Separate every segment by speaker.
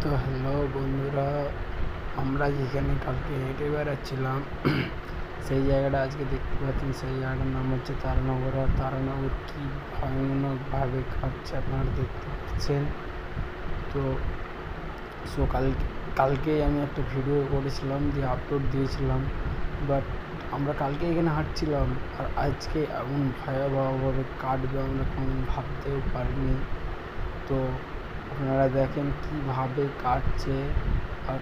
Speaker 1: তো হ্যালো বন্ধুরা, আমরা যেখানে কালকে হেঁটে বেড়াচ্ছিলাম সেই জায়গাটা আজকে দেখতে পাচ্ছেন। সেই জায়গাটার নাম হচ্ছে তারানগর। আর তারানগর কী ভয়ানকভাবে কাটছে আপনারা দেখতে পাচ্ছেন। তো কালকে আমি একটা ভিডিও করেছিলাম, দিয়ে আপলোড দিয়েছিলাম, বাট আমরা কালকে এখানে হাঁটছিলাম আর আজকে এমন ভয়াবহভাবে কাটবে আমরা কোনো ভাবতেও পারিনি। তো আপনারা দেখেন কীভাবে কাটছে, আর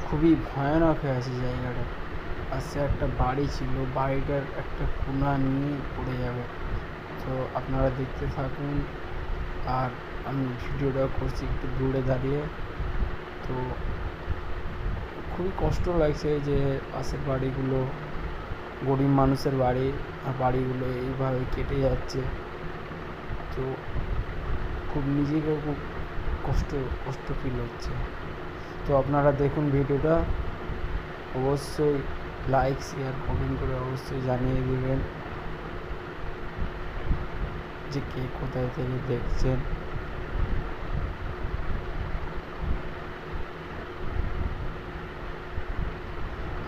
Speaker 1: খুবই ভয়ানক হয়ে আছে জায়গাটা। আর সে একটা বাড়ি ছিল, বাড়িটার একটা কোণা নিয়ে পড়ে যাবে। তো আপনারা দেখতে থাকুন। আর আমি ভিডিওটা করছি একটু দূরে দাঁড়িয়ে। তো খুবই কষ্ট লাগছে যে পাশের বাড়িগুলো, গরিব মানুষের বাড়ি, আর বাড়িগুলো এইভাবে কেটে যাচ্ছে। তো খুব নিজেকেও খুব কষ্ট ফিল হচ্ছে। তো আপনারা দেখুন ভিডিওটা, অবশ্যই লাইক শেয়ার কমেন্ট করে অবশ্যই জানিয়ে দেবেন যে কে কোথায় থেকে দেখছেন।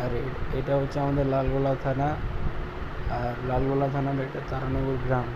Speaker 1: আর এটা হচ্ছে আমাদের লালগোলা থানা, আর লালগোলা থানার এটা তারানগর গ্রাম।